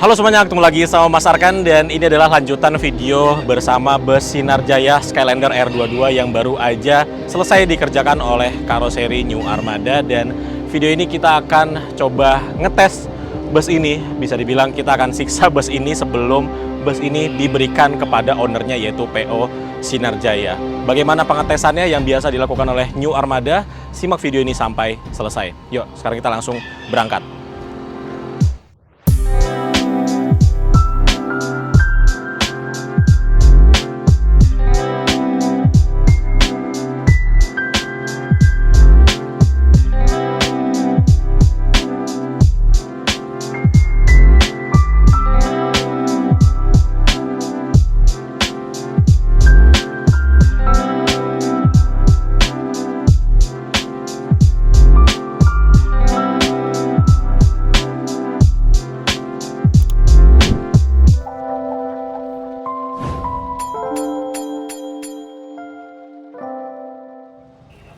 Halo semuanya, ketemu lagi sama Mas Arkan dan ini adalah lanjutan video bersama bus Sinarjaya Skylander R22 yang baru aja selesai dikerjakan oleh karoseri New Armada. Dan video ini kita akan coba ngetes bus ini. Bisa dibilang kita akan siksa bus ini sebelum bus ini diberikan kepada ownernya, yaitu PO Sinarjaya. Bagaimana pengetesannya yang biasa dilakukan oleh New Armada? Simak video ini sampai selesai. Yuk, sekarang kita langsung berangkat.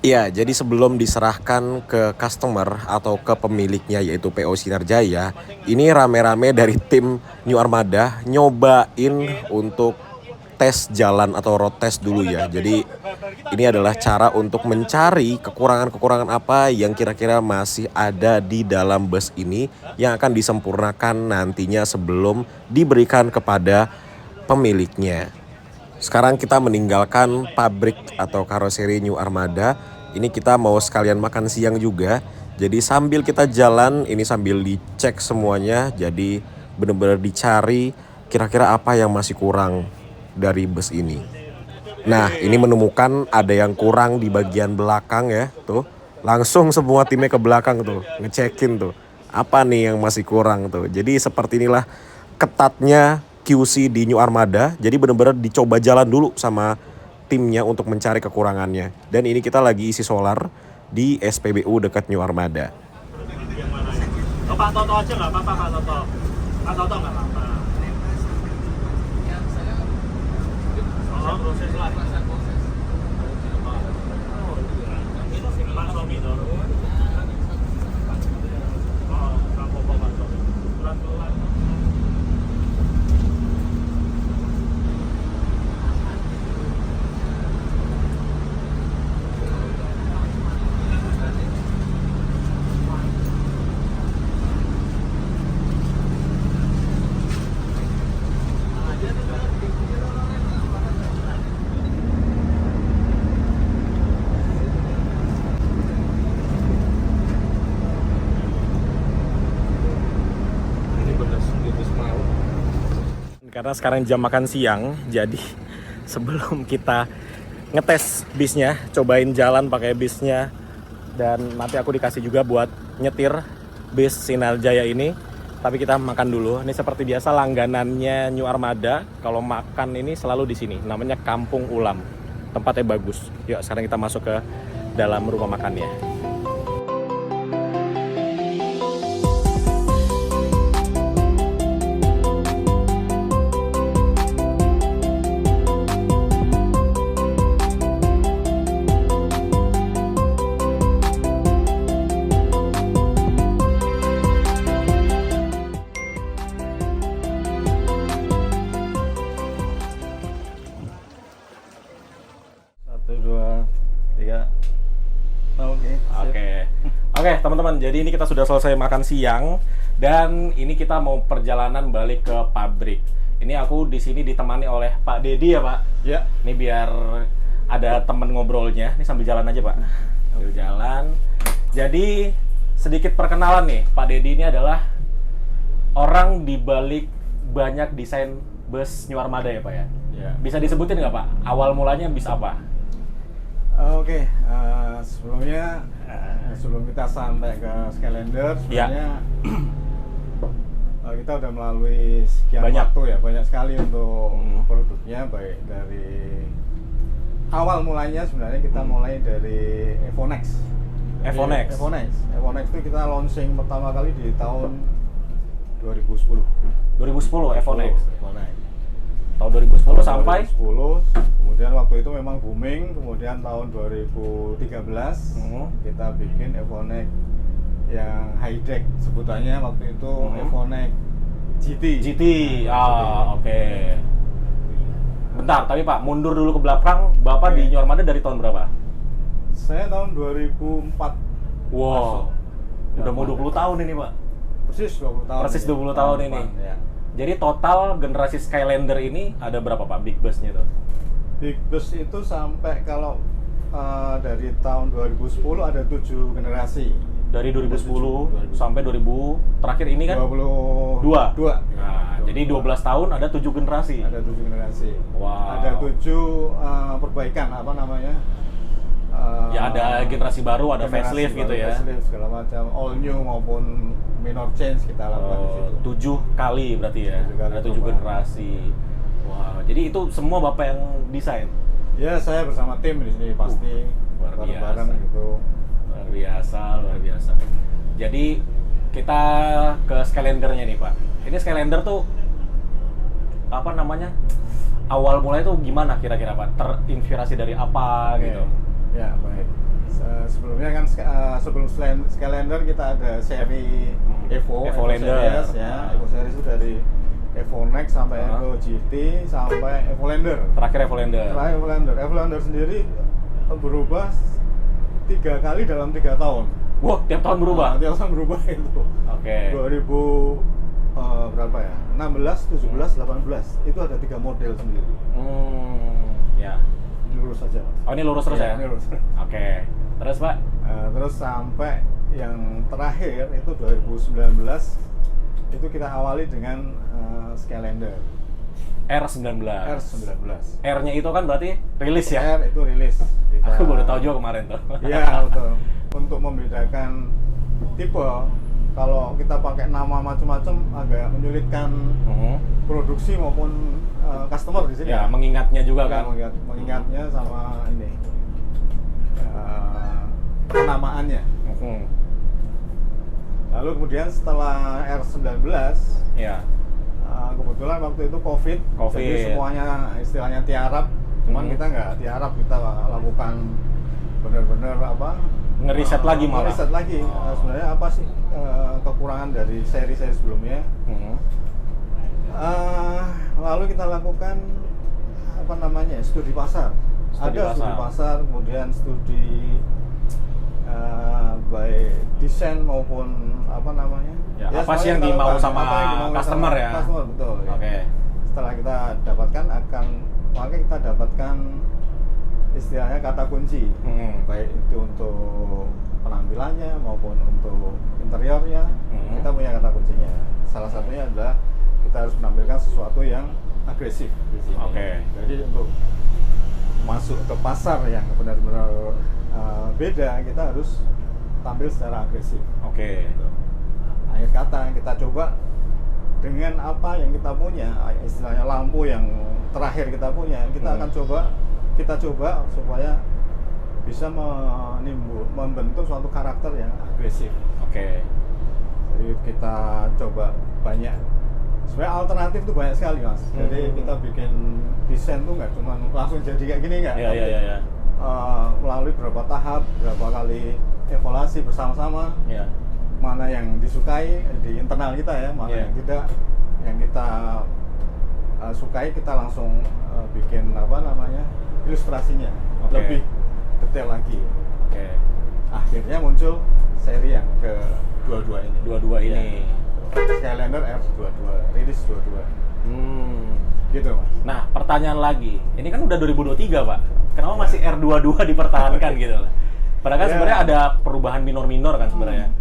Iya, jadi sebelum diserahkan ke customer atau ke pemiliknya yaitu PO Sinarjaya, ini rame-rame dari tim New Armada nyobain untuk tes jalan atau road test dulu ya. Jadi ini adalah cara untuk mencari kekurangan-kekurangan apa yang kira-kira masih ada di dalam bus ini yang akan disempurnakan nantinya sebelum diberikan kepada pemiliknya. Sekarang kita meninggalkan pabrik atau karoseri New Armada. Ini kita mau sekalian makan siang juga. Jadi sambil kita jalan, ini sambil dicek semuanya. Jadi benar-benar dicari kira-kira apa yang masih kurang dari bus ini. Nah, ini menemukan ada yang kurang di bagian belakang ya. Tuh, langsung semua timnya ke belakang tuh, ngecekin tuh. Apa nih yang masih kurang tuh. Jadi seperti inilah ketatnya QC di New Armada. Jadi benar-benar dicoba jalan dulu sama timnya untuk mencari kekurangannya. Dan ini kita lagi isi solar di SPBU dekat New Armada. Pak Toto aja nggak apa-apa, Pak Toto. Pak Toto nggak apa-apa. Oh, proses lagi. Pak Somi dong. Oh, nggak apa-apa, Pak Somi. Pelan-pelan. Karena sekarang jam makan siang, jadi sebelum kita ngetes bisnya, cobain jalan pakai bisnya, dan nanti aku dikasih juga buat nyetir bis Sinarjaya ini. Tapi kita makan dulu. Ini seperti biasa langganannya New Armada. Kalau makan ini selalu di sini. Namanya Kampung Ulam. Tempatnya bagus. Yuk, sekarang kita masuk ke dalam rumah makannya. Oke, teman-teman, jadi ini kita sudah selesai makan siang dan ini kita mau perjalanan balik ke pabrik. Ini aku di sini ditemani oleh Pak Dedi ya, Pak. Ya. Ini biar ada teman ngobrolnya. Ini sambil jalan aja, Pak. Sambil jalan. Jadi sedikit perkenalan nih, Pak Dedi ini adalah orang di balik banyak desain bus New Armada ya, Pak ya. Ya. Bisa disebutin nggak, Pak? Awal mulanya bis apa? Oke, sebelumnya sebelum kita sampai ke Skylander, sebenarnya kita udah melalui sekian waktu ya, banyak sekali untuk produknya, baik dari awal mulanya sebenarnya kita mulai dari Evonex. Evonex itu kita launching pertama kali di tahun 2010. 2010 Evonex. Tahun 2010 sampai 2010, kemudian waktu itu memang booming, kemudian tahun 2013 kita bikin Evonex yang high deck, sebutannya waktu itu Evonex GT. Oke. Bentar, tapi Pak, mundur dulu ke belakang. Bapak Oke. di New Armada dari tahun berapa? Saya tahun 2004. Wow. Masuk. Udah mau 20 tahun ini, Pak. Persis 20 tahun. Persis 20 tahun ini. depan, ya. Jadi total generasi Skylander ini ada berapa, Pak, big busnya itu? Big Bus itu sampai kalau dari tahun 2010 ada 7 generasi. Dari 2010 sampai 2000 terakhir ini kan 22. Nah, jadi 12 tahun ada 7 generasi. Ada 7 generasi. Wow. Ada 7 perbaikan apa namanya? Ya ada generasi baru, ada generasi facelift gitu baru, ya. Facelift segala macam, all new maupun minor change kita lakukan di situ. 7 kali berarti ya. 7 kali Ada 7 perubahan. generasi. Wah, jadi itu semua Bapak yang desain. Ya, saya bersama tim di sini pasti luar bareng-bareng biasa. gitu. Luar biasa, luar biasa. Jadi kita ke Skylandernya nih Pak. Ini Skylander tuh apa namanya? Awal mulai tuh gimana kira-kira Pak? Terinspirasi dari apa gitu? Ya, baik. Sebelumnya kan sebelum Skylander kita ada seri Evo Lander. Series, ya. Evo Series itu dari Evo Next sampai Evo GT sampai Evo Lander. Terakhir Evo Lander. Terakhir Evo Lander. Evo Lander sendiri berubah 3 kali dalam 3 tahun. Wah, tiap tahun berubah? Tiap tahun berubah itu. Oke. 2000 berapa ya? 16, 17, 18 itu ada 3 model sendiri. Ya. Ini lurus saja, Mas. Oh, ini lurus terus ya? Ini lurus. Oke. Terus Pak? Terus sampai yang terakhir itu 2019 itu kita awali dengan Skylander R19. R19. R-nya itu kan berarti rilis ya? R itu rilis. Aku baru tahu juga kemarin tuh. Iya, betul. Untuk membedakan tipe, kalau kita pakai nama macam-macam agak menyulitkan produksi maupun customer di sini. Ya, mengingatnya juga kan. Mengingatnya sama ini penamaannya. Lalu kemudian setelah R19, Ya. kebetulan waktu itu COVID, jadi semuanya istilahnya tiarap. Cuman kita nggak tiarap, kita lakukan benar-benar apa? Ngeriset lagi malah. Ngeriset lagi. Sebenarnya apa sih kekurangan dari seri-seri sebelumnya? Lalu kita lakukan apa namanya? Studi pasar. Studi pasar, kemudian studi baik desain maupun apa namanya? Ya, apa sih yang dimau sama customer ya? Customer, betul. Ya. Oke. Setelah kita dapatkan maka kita dapatkan istilahnya kata kunci, baik itu untuk penampilannya maupun untuk interiornya, kita punya kata kuncinya. Salah satunya adalah kita harus menampilkan sesuatu yang agresif di sini. Jadi untuk masuk ke pasar yang benar-benar beda, kita harus tampil secara agresif. Gitu. Akhir kata kita coba dengan apa yang kita punya, istilahnya lampu yang terakhir kita punya, kita akan kita coba supaya bisa membentuk suatu karakter yang agresif. Jadi kita coba banyak. Sebenarnya alternatif tuh banyak sekali, Mas. Jadi kita bikin desain tuh nggak cuma langsung jadi kayak gini nggak. Iya. Melalui beberapa tahap, beberapa kali evaluasi bersama-sama. Mana yang disukai di internal kita ya, mana yang tidak, yang kita sukai kita langsung bikin apa namanya ilustrasinya lebih detail lagi. Akhirnya muncul seri yang ke-22 ini. Skylander R22, rilis 22. Gitu, Mas. Nah, pertanyaan lagi. Ini kan udah 2023, Pak. Kenapa masih R22 dipertahankan gitu loh? Padahal kan sebenarnya ada perubahan minor-minor kan sebenarnya.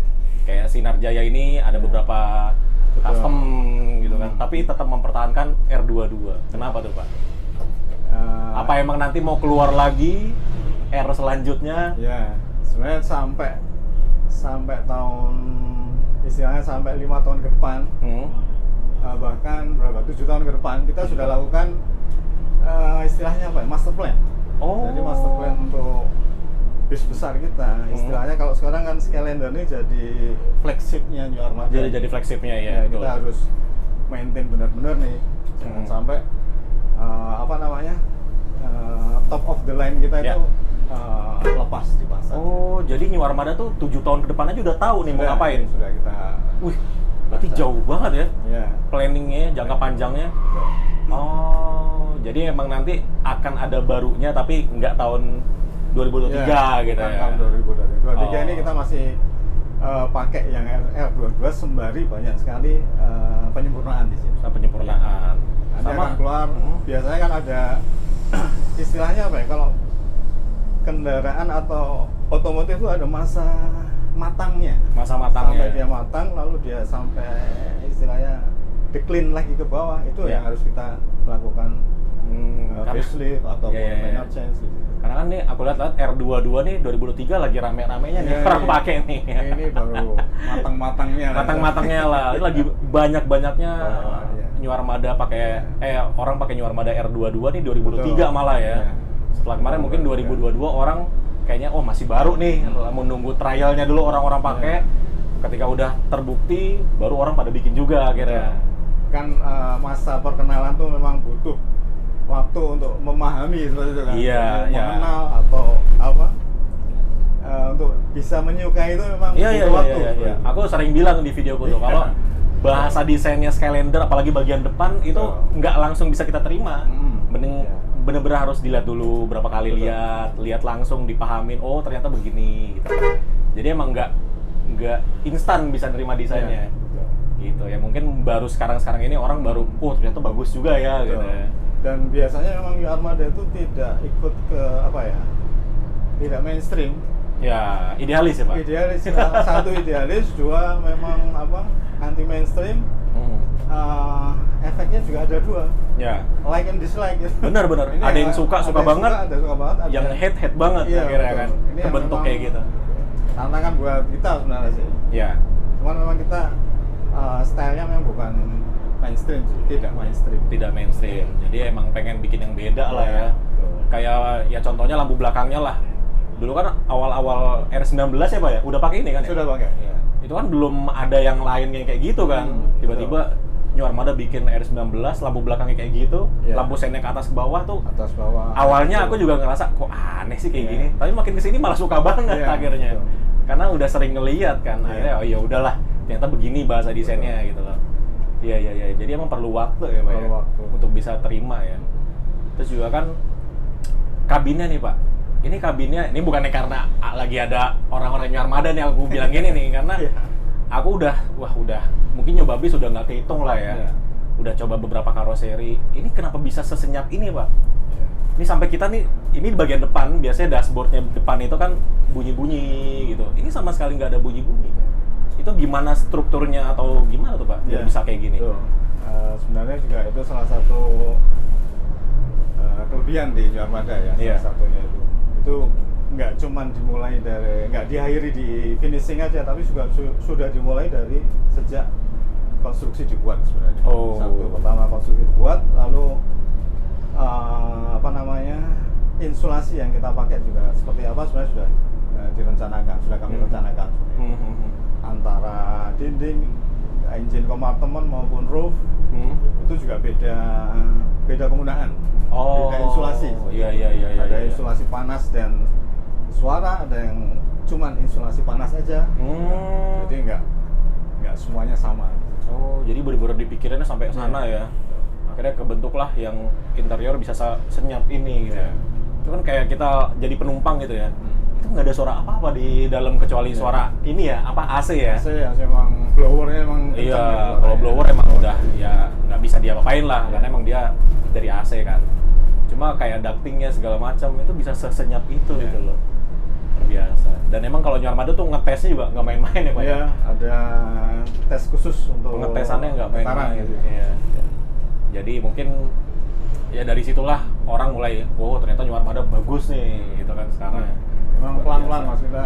Kayak Sinar Jaya ini ada beberapa custom gitu kan, tapi tetap mempertahankan R22. Kenapa tuh, Pak? Apa emang nanti mau keluar lagi R selanjutnya? Ya, sebenarnya sampai tahun istilahnya sampai 5 tahun ke depan, bahkan berapa 7 tahun ke depan kita sudah lakukan istilahnya apa? Master plan. Jadi master plan untuk bis besar kita, istilahnya kalau sekarang kan Skylander ini jadi flagshipnya New Armada. Jadi flagshipnya ya. Kita harus maintain benar-benar nih, jangan sampai apa namanya top of the line kita itu lepas di pasar. Oh, jadi New Armada tuh 7 tahun ke depan aja udah tahu nih mau ngapain. Sudah kita. Wih, Berarti jauh banget ya Ya. planningnya, jangka panjangnya. Oh, jadi emang nanti akan ada barunya tapi nggak tahun 2023 Ya, gitu bukan ya. tahun 2023 ini Oh. kita masih pakai yang R22 sembari banyak sekali penyempurnaan di sini. Sama penyempurnaan. Nanti akan keluar, biasanya kan ada istilahnya apa ya, kalau kendaraan atau otomotif itu ada masa matangnya. Masa matangnya. Sampai dia matang, lalu dia sampai istilahnya decline lagi ke bawah, itu Ya. yang harus kita lakukan Karena- facelift atau Ya, ya, ya. minor change gitu. Karena kan nih aku lihat R22 nih 2023 lagi rame-ramenya nih Ya, orang ini- pakai nih. Ini baru matang-matangnya. Matang-matangnya lah. Ini lagi banyak-banyaknya Iya. New Armada pakai orang pakai New Armada R22 nih 2023 Betul. malah ya. Iya. Setelah kemarin mungkin 2022 orang kayaknya oh masih baru nih, menunggu trialnya dulu orang-orang pakai. Ketika udah terbukti baru orang pada bikin juga akhirnya. Kan masa perkenalan tuh memang butuh waktu untuk memahami seperti itu kan. Iya, Untuk iya. mengenal atau apa untuk bisa menyukai itu memang Iya, butuh waktu. iya. Aku sering bilang di videoku tuh kalau bahasa desainnya Skylander apalagi bagian depan itu Betul. nggak langsung bisa kita terima. Mending Iya. bener-bener harus dilihat dulu berapa kali Betul. lihat langsung dipahamin, oh ternyata begini gitu kan. Jadi emang nggak instan bisa nerima desainnya. Iya, betul. Gitu ya, mungkin baru sekarang ini orang baru oh ternyata bagus juga ya gitu Betul. ya. Dan biasanya memang New Armada itu tidak ikut ke apa ya, tidak mainstream. Ya idealis ya Pak. Idealis, satu idealis, dua memang apa, anti mainstream. Efeknya juga ada dua, Ya like and dislike gitu. benar. Ini Ada yang suka banget, ada yang suka banget, ada yang hate banget Iya, akhirnya betul. kan Ini yang kebentuk memang kayak gitu. tantangan buat kita sebenarnya sih. Ya. Cuman memang kita stylenya memang bukan mainstream sih, tidak mainstream. Tidak mainstream. Jadi emang pengen bikin yang beda lah ya. Betul. Kayak ya contohnya lampu belakangnya lah. Dulu kan awal-awal R19 ya Pak ya, udah pakai ini kan ya? Sudah pakai. Ya. Itu kan belum ada yang lain yang kayak gitu kan. Tiba-tiba New Armada bikin R19, lampu belakangnya kayak gitu, Iya. lampu sennya ke atas ke bawah tuh. Atas bawah. Awalnya Betul. aku juga ngerasa kok aneh sih kayak Iya. gini. Tapi makin kesini malah suka banget Iya, akhirnya. betul. Karena udah sering ngeliat kan. Iya. Akhirnya oh ya udahlah, ternyata begini bahasa desainnya gitu loh. Iya. Jadi emang perlu waktu ya Pak ya, Perlu waktu. untuk bisa terima ya. Terus juga kan kabinnya nih Pak. Ini kabinnya, ini bukannya karena lagi ada orang-orang New Armada nih aku bilang gini nih, karena Iya. aku udah mungkin nyoba bis udah nggak kehitung lah ya. Iya. Udah coba beberapa karoseri. Ini kenapa bisa sesenyap ini Pak? Iya. Ini sampai kita nih, ini di bagian depan, biasanya dashboardnya depan itu kan bunyi-bunyi gitu. Ini sama sekali nggak ada bunyi-bunyi. Itu gimana strukturnya atau gimana tuh Pak? Biar Iya. bisa kayak gini. Betul. Sebenarnya juga itu salah satu kelebihan di New Armada ya, Iya. salah satunya itu. Itu nggak cuman dimulai dari, nggak diakhiri di finishing aja, tapi juga sudah dimulai dari sejak konstruksi dibuat sebenarnya. Oh. Satu pertama konstruksi dibuat, lalu apa namanya, insulasi yang kita pakai juga seperti apa sebenarnya sudah direncanakan, sudah kami rencanakan sebenarnya. Antara dinding, engine compartment maupun roof itu juga beda penggunaan, beda insulasi. Iya. Ada insulasi panas dan suara, ada yang cuman insulasi panas aja. Jadi nggak semuanya sama. Oh, jadi benar-benar dipikirinnya sampai sana ya. Akhirnya kebentuklah yang interior bisa senyap ini gitu ya. Itu kan kayak kita jadi penumpang gitu ya. Itu nggak ada suara apa-apa di dalam kecuali suara ini ya, apa AC ya? AC emang blowernya emang kencang Iya, gitu kalau suaranya. blower emang udah ya nggak bisa diapa-apain lah, karena emang dia dari AC kan. Cuma kayak ductingnya segala macam itu bisa sesenyap itu gitu loh. Terbiasa. Dan emang kalau New Armada tuh ngetesnya juga nggak main-main ya Pak? Iya, ada tes khusus untuk Pengetesannya nggak main-main gitu. Iya. Jadi mungkin ya dari situlah orang mulai, oh ternyata New Armada bagus nih gitu kan sekarang. Memang pelan-pelan Mas, kita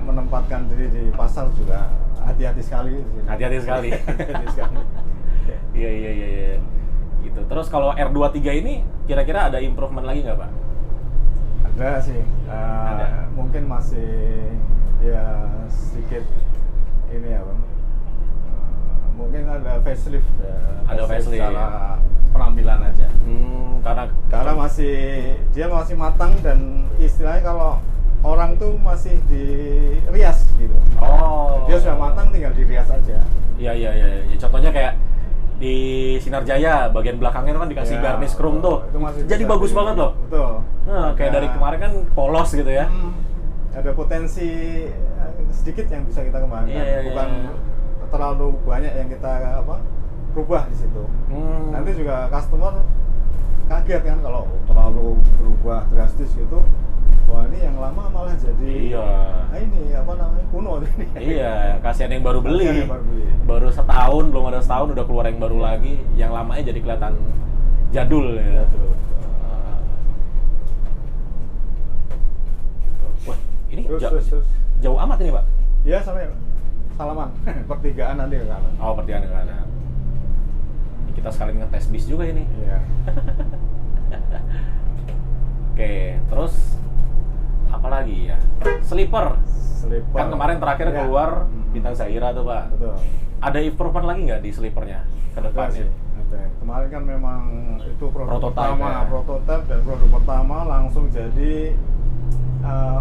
menempatkan diri di pasar juga hati-hati sekali. Hati-hati sekali. Hati-hati sekali. Iya. Gitu. Terus kalau R23 ini kira-kira ada improvement lagi nggak Pak? Ada sih. Ada. Mungkin masih ya sedikit ini ya Bang. Mungkin ada facelift ya. Ada facelift, secara penampilan aja. Karena Dia masih matang, dan istilahnya kalau orang tuh masih dirias gitu. Oh. Dia sudah matang, tinggal dirias aja. Iya. Ya, contohnya kayak di Sinar Jaya bagian belakangnya itu kan dikasih Ya, garnish chrome tuh. itu masih Jadi bisa bagus banget loh. Betul. Nah, kayak dari kemarin kan polos gitu ya. Ada potensi sedikit yang bisa kita kembangkan. Iya. Bukan terlalu banyak yang kita rubah di situ. Nanti juga customer kaget kan kalau terlalu berubah drastis gitu. Wah, ini yang lama malah jadi ini kuno ini. Iya, kasihan yang baru beli. Kasihan yang baru beli. Baru setahun, belum ada setahun udah keluar yang baru lagi. Yang lamanya jadi kelihatan jadul ya. Jadul. Gitu. Wah, ini Terus. jauh amat ini, Pak? Iya, sampai salaman. Pertigaan nanti ke kanan. Oh, pertigaan ke kanan. Kita sekalian ngetes bis juga ini. Iya. Oke, terus apa lagi ya? Sleeper. Kan kemarin terakhir Ya. keluar Bintang Zahira tuh, Pak. Betul. Ada improvement lagi nggak di sleepernya ke Ada depannya? sih. Ada. Kemarin kan memang itu produk Prototype, pertama, ya. prototipe dan produk pertama langsung jadi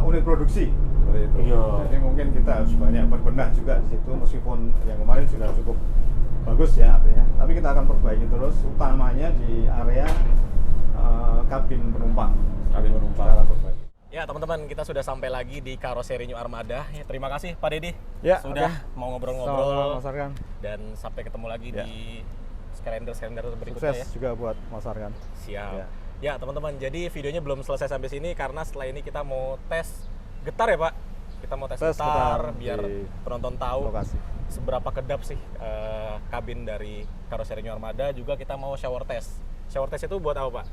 unit produksi seperti itu. Iya. Jadi mungkin kita harus banyak berbenah juga di situ meskipun yang kemarin sudah cukup bagus ya artinya. Tapi kita akan perbaiki terus utamanya di area kabin penumpang. Kabin penumpang. Kita akan perbaiki. Ya teman-teman, kita sudah sampai lagi di Karoseri New Armada. Ya, terima kasih Pak Deddy Ya, sudah mau ngobrol-ngobrol Mas Arkan. dan sampai ketemu lagi Ya. di Skylander berikutnya Sukses ya. juga buat Mas Arkan. Siap. Ya. Ya teman-teman, jadi videonya belum selesai sampai sini karena setelah ini kita mau tes getar ya Pak. Kita mau tes Tes getar getar biar di penonton tahu lokasi. seberapa kedap sih kabin dari Karoseri New Armada. Juga kita mau shower test. Shower test itu buat apa Pak?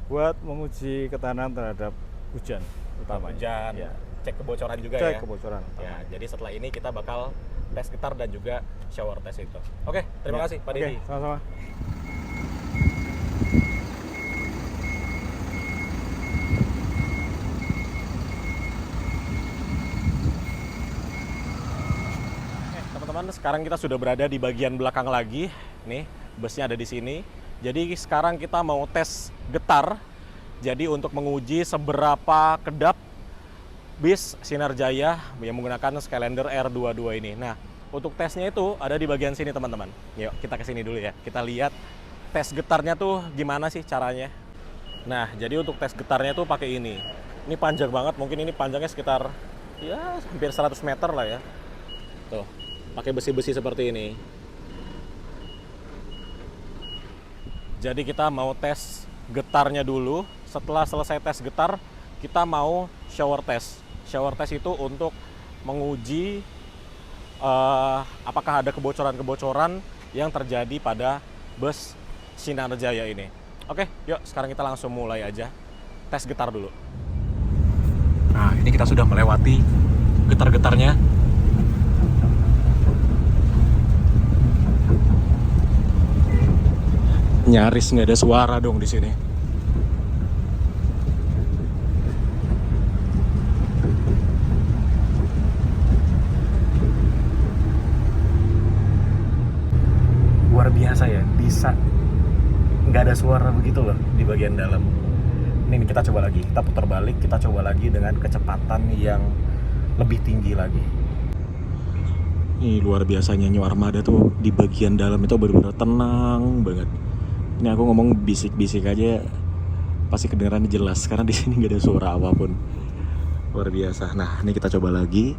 Buat menguji ketahanan terhadap hujan utamanya. Hujan, Ya. cek kebocoran juga Cek ya. kebocoran Ya, utamanya. jadi setelah ini kita bakal tes getar dan juga shower test itu. Oke, terima kasih Pak Deddy. Oke, sama-sama. Teman-teman, sekarang kita sudah berada di bagian belakang lagi. Nih, busnya ada di sini. Jadi sekarang kita mau tes getar. Jadi untuk menguji seberapa kedap bis Sinar Jaya yang menggunakan Skylander R22 ini. Nah, untuk tesnya itu ada di bagian sini teman-teman. Yuk kita ke sini dulu ya. Kita lihat tes getarnya tuh gimana sih caranya. Nah, jadi untuk tes getarnya tuh pakai ini. Ini panjang banget, mungkin ini panjangnya sekitar ya hampir 100 meter lah ya. Tuh, pakai besi-besi seperti ini. Jadi kita mau tes getarnya dulu. Setelah selesai tes getar, kita mau shower test. Shower test itu untuk menguji apakah ada kebocoran-kebocoran yang terjadi pada bus Sinar Jaya ini. Oke, yuk sekarang kita langsung mulai aja tes getar dulu. Nah, ini kita sudah melewati getar-getarnya. Nyaris nggak ada suara dong di sini. Luar biasa ya, bisa nggak ada suara begitu loh di bagian dalam. Ini kita coba lagi, kita putar balik, kita coba lagi dengan kecepatan yang lebih tinggi lagi. Ini luar biasanya New Armada tuh di bagian dalam itu benar-benar tenang banget. Ini aku ngomong bisik-bisik aja pasti kedengaran jelas karena di sini nggak ada suara apapun. Luar biasa. Nah, ini kita coba lagi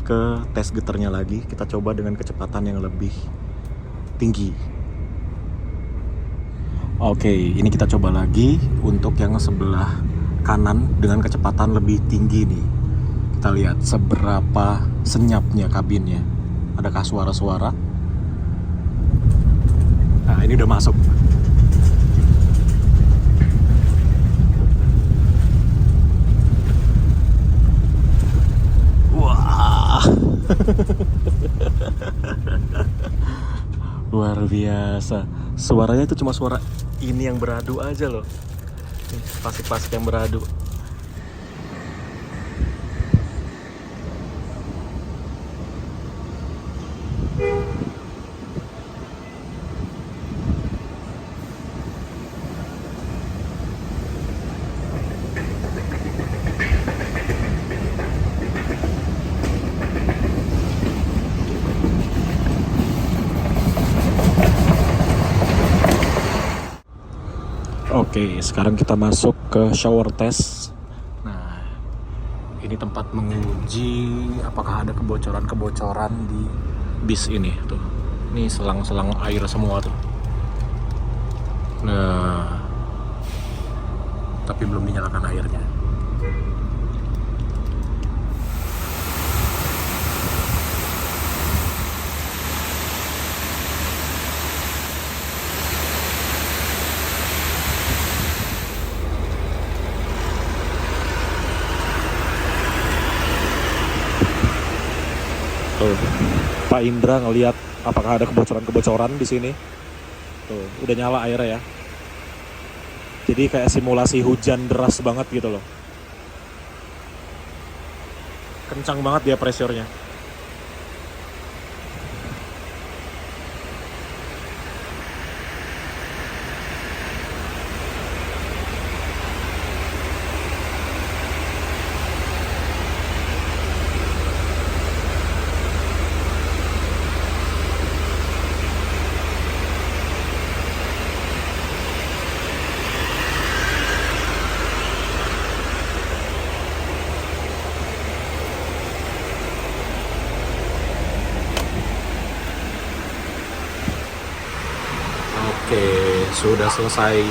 ke tes getarnya lagi. Kita coba dengan kecepatan yang lebih tinggi. Oke, ini kita coba lagi untuk yang sebelah kanan dengan kecepatan lebih tinggi nih. Kita lihat seberapa senyapnya kabinnya. Adakah suara-suara? Nah, ini udah masuk. Wah. Luar biasa. Suaranya itu cuma suara ini yang beradu aja loh. Pasik-pasik yang beradu. Oke, sekarang kita masuk ke shower test. Nah, ini tempat menguji apakah ada kebocoran-kebocoran di bis ini tuh. Ini selang-selang air semua tuh. Nah, tapi belum dinyalakan airnya. Tuh, Pak Indra ngelihat apakah ada kebocoran-kebocoran di sini. Tuh, udah nyala airnya ya. Jadi kayak simulasi hujan deras banget gitu loh. Kencang banget dia pressure-nya. Oke, sudah selesai.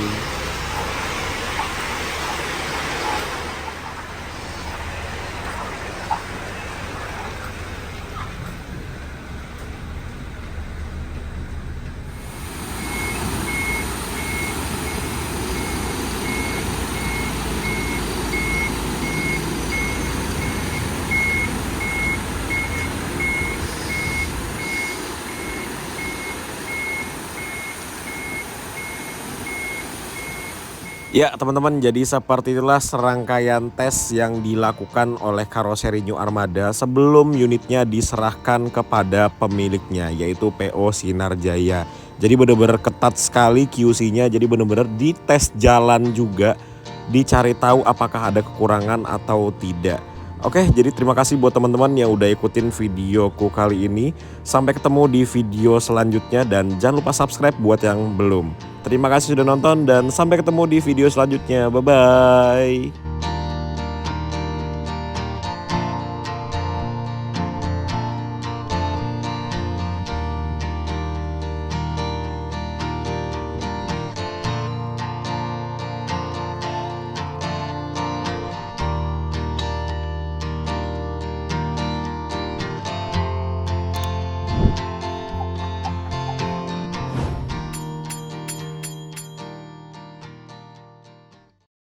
Ya teman-teman, jadi seperti itulah serangkaian tes yang dilakukan oleh karoseri New Armada sebelum unitnya diserahkan kepada pemiliknya, yaitu PO Sinar Jaya. Jadi benar-benar ketat sekali QC-nya, jadi benar-benar dites jalan juga, dicari tahu apakah ada kekurangan atau tidak. Oke, jadi terima kasih buat teman-teman yang udah ikutin videoku kali ini. Sampai ketemu di video selanjutnya dan jangan lupa subscribe buat yang belum. Terima kasih sudah nonton dan sampai ketemu di video selanjutnya. Bye-bye.